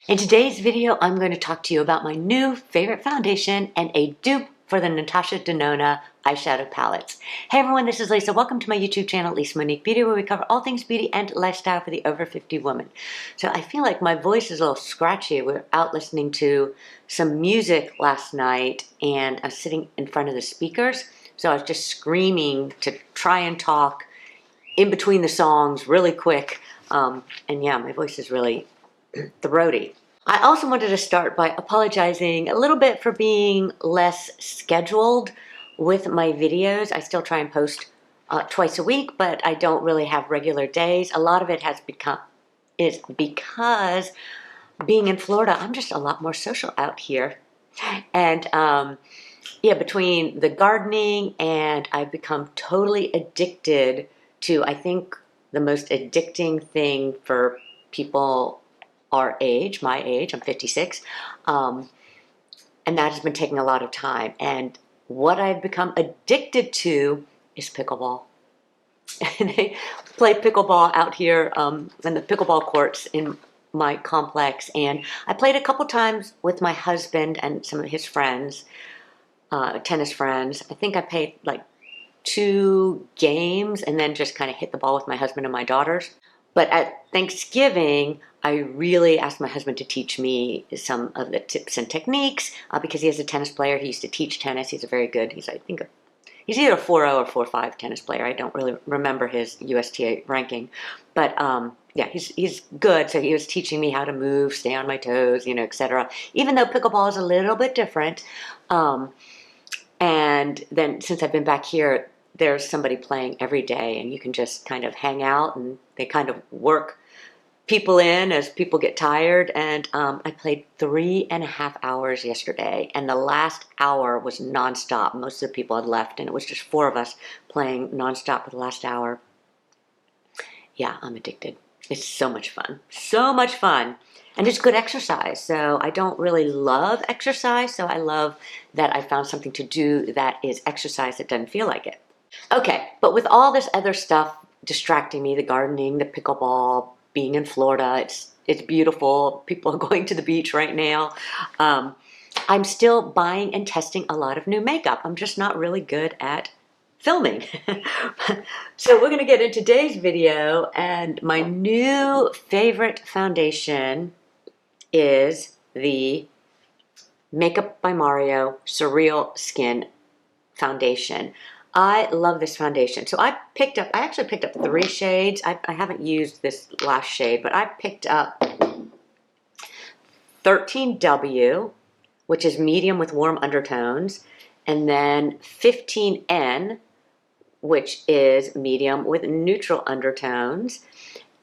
In today's video, I'm going to talk to you about my new favorite foundation and a dupe for the Natasha Denona eyeshadow palettes. Hey everyone, this is Lisa. Welcome to my YouTube channel, Lisa Monique Beauty, where we cover all things beauty and lifestyle for the over 50 woman. So I feel like my voice is a little scratchy. We were out listening to some music last night and I was sitting in front of the speakers. So I was just screaming to try and talk in between the songs really quick. And yeah, my voice is really throaty. I also wanted to start by apologizing a little bit for being less scheduled with my videos. I still try and post twice a week, but I don't really have regular days. A lot of it is because being in Florida, I'm just a lot more social out here. And yeah, between the gardening and I've become totally addicted to, I think, the most addicting thing for people our age, my age, I'm 56, and that has been taking a lot of time. And what I've become addicted to is pickleball. And I play pickleball out here in the pickleball courts in my complex, and I played a couple times with my husband and some of his friends, tennis friends. I think I played like 2 games and then just kind of hit the ball with my husband and my daughters. But at Thanksgiving, I really asked my husband to teach me some of the tips and techniques because he is a tennis player. He used to teach tennis. He's a very good, I think, he's either a 4.0 or 4.5 tennis player. I don't really remember his USTA ranking. But yeah, he's good. So he was teaching me how to move, stay on my toes, etc. Even though pickleball is a little bit different. And then since I've been back here, there's somebody playing every day and you can just kind of hang out and they kind of work people in as people get tired. And I played 3.5 hours yesterday and the last hour was nonstop. Most of the people had left and it was just 4 of us playing nonstop for the last hour. Yeah, I'm addicted. It's so much fun. So much fun. And it's good exercise. So I don't really love exercise. So I love that I found something to do that is exercise that doesn't feel like it. Okay, but with all this other stuff distracting me, the gardening, the pickleball, being in Florida, it's beautiful. People are going to the beach right now. I'm still buying and testing a lot of new makeup. I'm just not really good at filming. So we're going to get into today's video, and my new favorite foundation is the Makeup by Mario SurrealSkin foundation. I love this foundation. So I actually picked up 3 shades. I haven't used this last shade, but I picked up 13W, which is medium with warm undertones, and then 15N, which is medium with neutral undertones.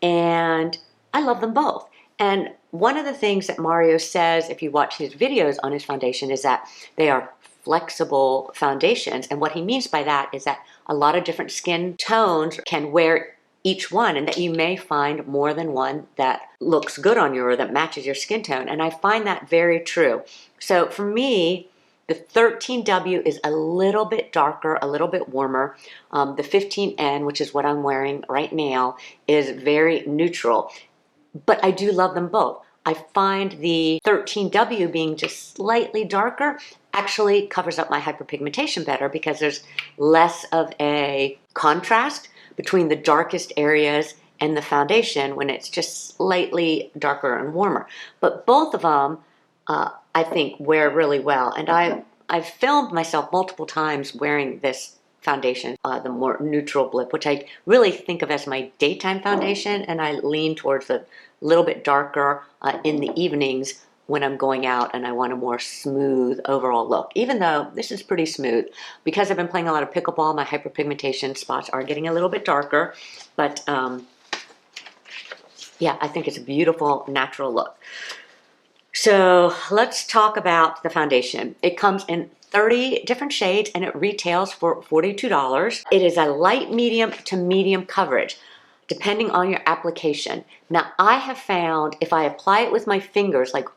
And I love them both. And one of the things that Mario says, if you watch his videos on his foundation, is that they are flexible foundations. And what he means by that is that a lot of different skin tones can wear each one, and that you may find more than one that looks good on you or that matches your skin tone. And I find that very true. So for me, the 13W is a little bit darker, a little bit warmer. The 15N, which is what I'm wearing right now, is very neutral. But I do love them both. I find the 13W being just slightly darker actually covers up my hyperpigmentation better because there's less of a contrast between the darkest areas and the foundation when it's just slightly darker and warmer. But both of them, I think, wear really well. And I've filmed myself multiple times wearing this foundation, the more neutral blip, which I really think of as my daytime foundation, and I lean towards a little bit darker in the evenings when I'm going out and I want a more smooth overall look, even though this is pretty smooth. Because I've been playing a lot of pickleball, my hyperpigmentation spots are getting a little bit darker, but yeah, I think it's a beautiful natural look. So let's talk about the foundation. It comes in 30 different shades and it retails for $42. It is a light medium to medium coverage, depending on your application. Now, I have found if I apply it with my fingers, like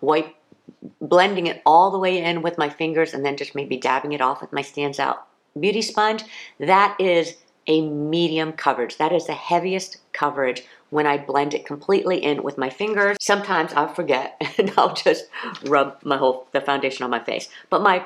blending it all the way in with my fingers and then just maybe dabbing it off with my Stands Out beauty sponge, that is a medium coverage. That is the heaviest coverage when I blend it completely in with my fingers. Sometimes I'll forget and I'll just rub the foundation on my face. But my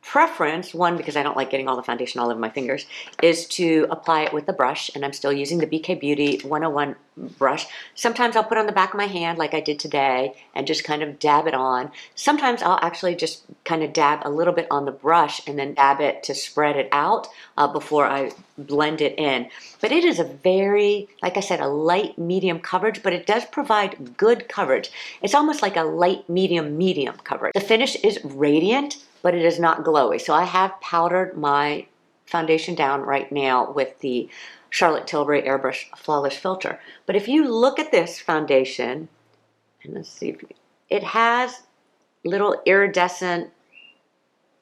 preference, one, because I don't like getting all the foundation all over my fingers, is to apply it with a brush, and I'm still using the BK Beauty 101 brush. Sometimes I'll put it on the back of my hand like I did today and just kind of dab it on. Sometimes I'll actually just kind of dab a little bit on the brush and then dab it to spread it out before I blend it in. But it is a very, like I said, a light medium coverage, but it does provide good coverage. It's almost like a light medium coverage. The finish is radiant, but it is not glowy. So I have powdered my foundation down right now with the Charlotte Tilbury Airbrush Flawless Filter. But if you look at this foundation, and let's see, if it has little iridescent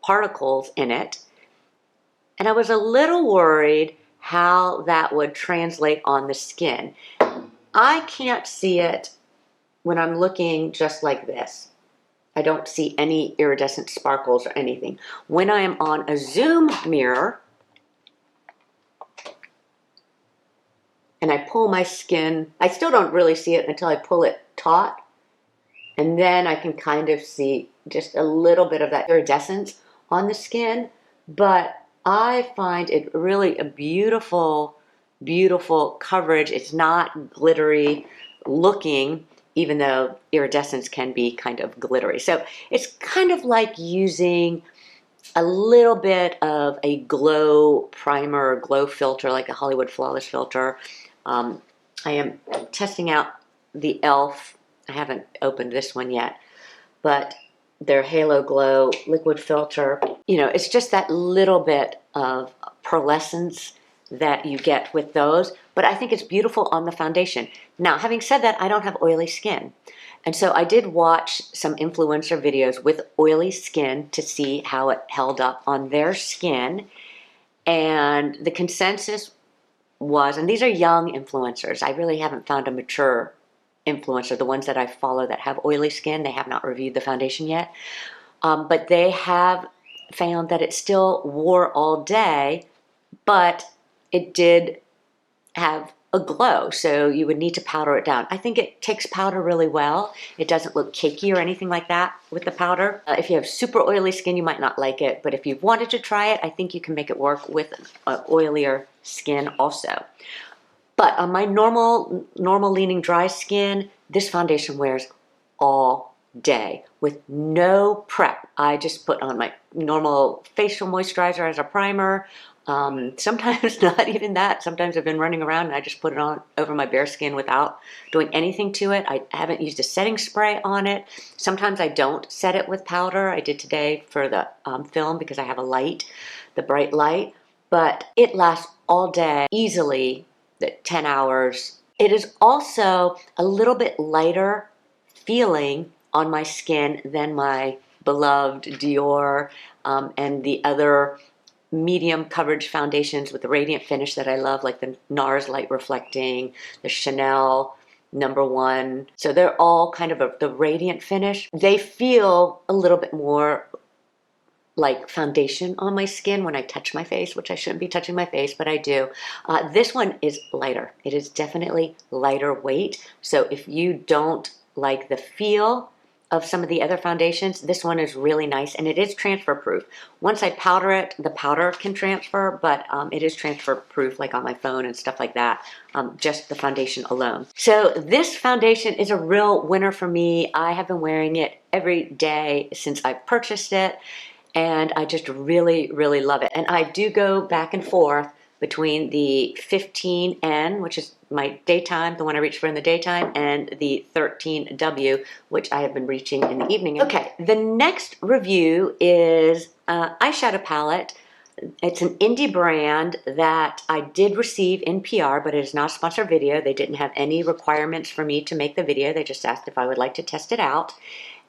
particles in it. And I was a little worried how that would translate on the skin. I can't see it when I'm looking just like this. I don't see any iridescent sparkles or anything. When I am on a zoom mirror and I pull my skin, I still don't really see it until I pull it taut. And then I can kind of see just a little bit of that iridescence on the skin. But I find it really a beautiful, beautiful coverage. It's not glittery looking, even though iridescence can be kind of glittery. So it's kind of like using a little bit of a glow primer or glow filter, like a Hollywood Flawless filter. I am testing out the e.l.f. I haven't opened this one yet, but their Halo Glow liquid filter. You know, it's just that little bit of pearlescence that you get with those, but I think it's beautiful on the foundation. Now, having said that, I don't have oily skin. And so I did watch some influencer videos with oily skin to see how it held up on their skin. And the consensus was, and these are young influencers, I really haven't found a mature influencer, the ones that I follow that have oily skin, they have not reviewed the foundation yet. But they have found that it still wore all day, but it did have a glow, so you would need to powder it down. I think it takes powder really well. It doesn't look cakey or anything like that with the powder. If you have super oily skin, you might not like it, but if you wanted to try it, I think you can make it work with oilier skin also. But on my normal leaning dry skin, this foundation wears all day with no prep. I just put on my normal facial moisturizer as a primer. Sometimes not even that. Sometimes I've been running around and I just put it on over my bare skin without doing anything to it. I haven't used a setting spray on it. Sometimes I don't set it with powder. I did today for the film because I have a light, the bright light, but it lasts all day easily, 10 hours. It is also a little bit lighter feeling on my skin than my beloved Dior and the other medium coverage foundations with the radiant finish that I love, like the NARS Light Reflecting, the Chanel #1. So they're all kind of the radiant finish. They feel a little bit more like foundation on my skin when I touch my face, which I shouldn't be touching my face, but I do. This one is lighter. It is definitely lighter weight. So if you don't like the feel of some of the other foundations, this one is really nice, and it is transfer proof. Once I powder it, the powder can transfer, but it is transfer proof, like on my phone and stuff like that, just the foundation alone. So this foundation is a real winner for me. I have been wearing it every day since I purchased it, and I just really, really love it. And I do go back and forth between the 15N, which is my daytime, the one I reach for in the daytime, and the 13W, which I have been reaching in the evening. Okay, the next review is eyeshadow palette. It's an indie brand that I did receive in PR, but it is not a sponsored video. They didn't have any requirements for me to make the video. They just asked if I would like to test it out.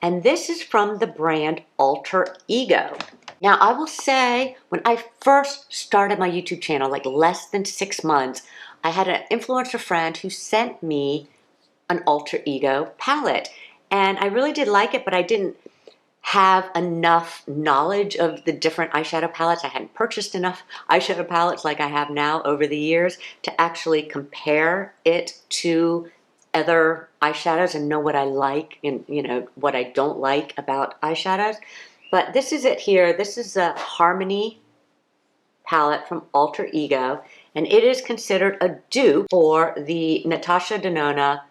And this is from the brand Alter Ego. Now, I will say, when I first started my YouTube channel, like less than 6 months, I had an influencer friend who sent me an Alter Ego palette. And I really did like it, but I didn't have enough knowledge of the different eyeshadow palettes. I hadn't purchased enough eyeshadow palettes like I have now over the years to actually compare it to other eyeshadows and know what I like and, you know, what I don't like about eyeshadows. But this is it here. This is a Harmony palette from Alter Ego, and it is considered a dupe for the Natasha Denona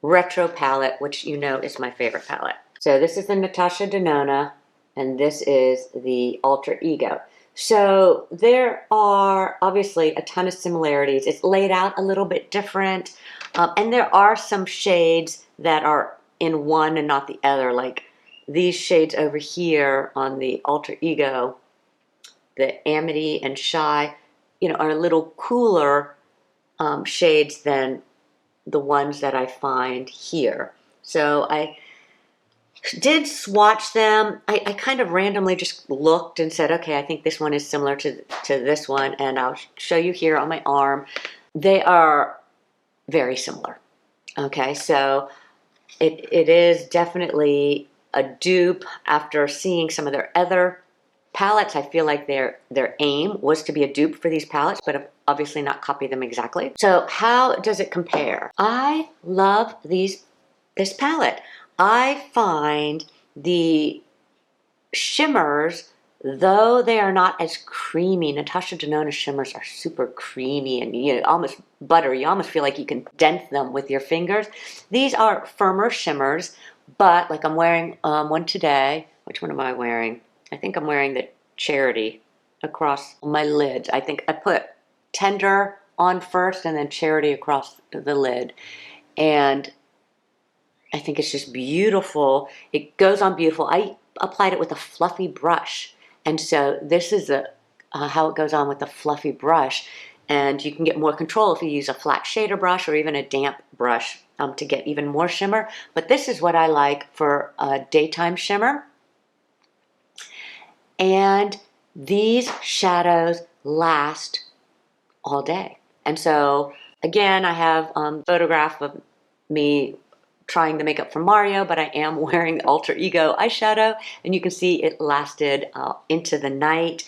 Retro palette, which you know is my favorite palette. So this is the Natasha Denona, and this is the Alter Ego. So there are obviously a ton of similarities. It's laid out a little bit different, and there are some shades that are in one and not the other, like these shades over here on the Alter Ego, the Amity and Shy, you know, are a little cooler shades than the ones that I find here. So I did swatch them. I kind of randomly just looked and said, okay, I think this one is similar to this one, and I'll show you here on my arm. They are very similar. Okay, so it is definitely a dupe. After seeing some of their other palettes, I feel like their aim was to be a dupe for these palettes, but have obviously not copied them exactly. So how does it compare? I love this palette. I find the shimmers, though they are not as creamy, Natasha Denona shimmers are super creamy and, you know, almost buttery. You almost feel like you can dent them with your fingers. These are firmer shimmers, but like I'm wearing one today. Which one am I wearing? I think I'm wearing the Charity across my lids. I think I put Tender on first and then Charity across the lid. And I think it's just beautiful. It goes on beautiful. I applied it with a fluffy brush. And so this is how it goes on with the fluffy brush. And you can get more control if you use a flat shader brush or even a damp brush to get even more shimmer. But this is what I like for a daytime shimmer. And these shadows last all day. And so, again, I have a photograph of me trying the makeup for Mario, but I am wearing the Alter Ego eyeshadow, and you can see it lasted into the night.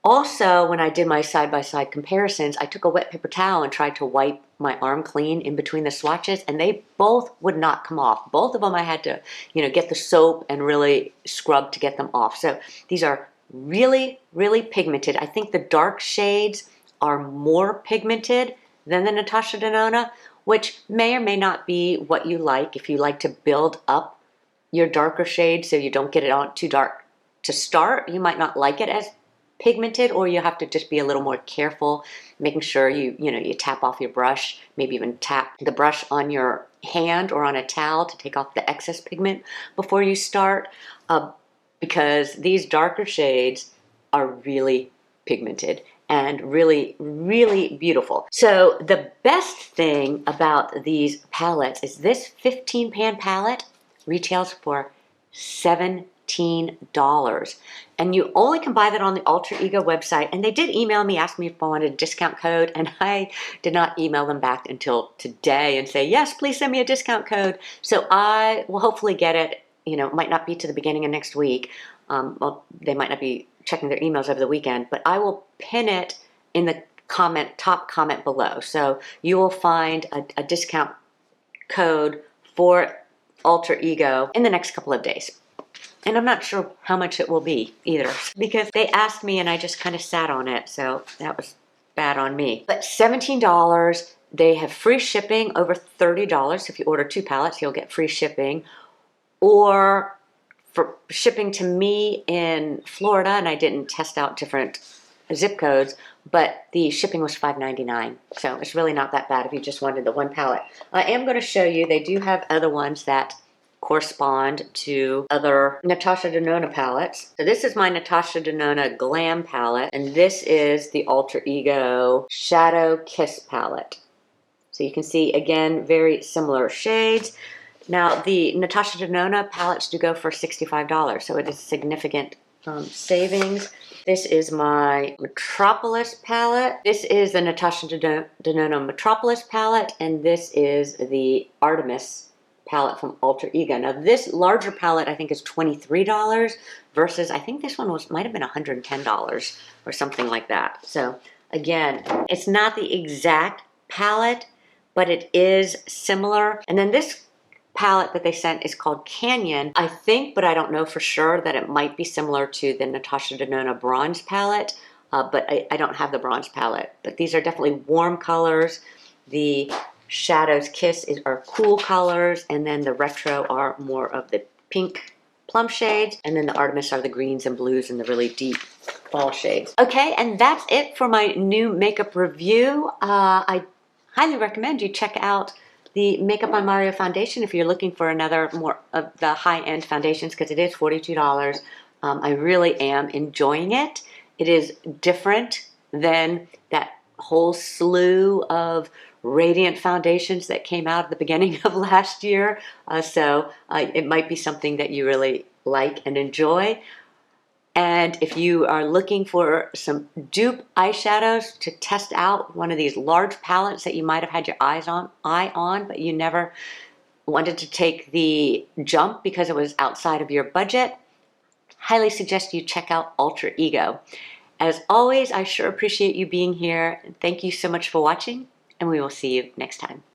Also, when I did my side-by-side comparisons, I took a wet paper towel and tried to wipe my arm clean in between the swatches, and they both would not come off. Both of them I had to, you know, get the soap and really scrub to get them off. So these are really, really pigmented. I think the dark shades are more pigmented than the Natasha Denona, which may or may not be what you like. If you like to build up your darker shades so you don't get it on too dark to start, you might not like it as pigmented, or you have to just be a little more careful, making sure you tap off your brush, maybe even tap the brush on your hand or on a towel to take off the excess pigment before you start, because these darker shades are really pigmented and really, really beautiful. So the best thing about these palettes is this 15-pan palette retails for $17. And you only can buy that on the Alter Ego website. And they did email me, ask me if I wanted a discount code, and I did not email them back until today and say, yes, please send me a discount code. So I will hopefully get it. You know, it might not be to the beginning of next week. Well, they might not be checking their emails over the weekend, but I will pin it in the top comment below. So you will find a discount code for Alter Ego in the next couple of days. And I'm not sure how much it will be either, because they asked me and I just kind of sat on it. So that was bad on me. But $17, they have free shipping over $30. If you order 2 palettes, you'll get free shipping. Or for shipping to me in Florida, and I didn't test out different zip codes, but the shipping was $5.99. So it's really not that bad if you just wanted the 1 palette. I am going to show you, they do have other ones that correspond to other Natasha Denona palettes. So this is my Natasha Denona Glam palette, and this is the Alter Ego Shadow Kiss palette. So you can see, again, very similar shades. Now, the Natasha Denona palettes do go for $65, so it is significant savings. This is my Metropolis palette. This is the Natasha Denona Metropolis palette, and this is the Artemis palette from Alter Ego. Now this larger palette I think is $23 versus I think this one might have been $110 or something like that. So again, it's not the exact palette, but it is similar. And then this palette that they sent is called Canyon. I think, but I don't know for sure, that it might be similar to the Natasha Denona bronze palette, but I don't have the bronze palette. But these are definitely warm colors. The Shadow's Kiss are cool colors, and then the Retro are more of the pink plum shades, and then the Artemis are the greens and blues and the really deep fall shades. Okay, and that's it for my new makeup review. I highly recommend you check out the Makeup by Mario foundation if you're looking for another more of the high-end foundations, because it is $42. I really am enjoying it. It is different than that whole slew of radiant foundations that came out at the beginning of last year. So it might be something that you really like and enjoy. And if you are looking for some dupe eyeshadows to test out, one of these large palettes that you might have had your eye on, but you never wanted to take the jump because it was outside of your budget, highly suggest you check out Alter Ego. As always, I sure appreciate you being here. Thank you so much for watching, and we will see you next time.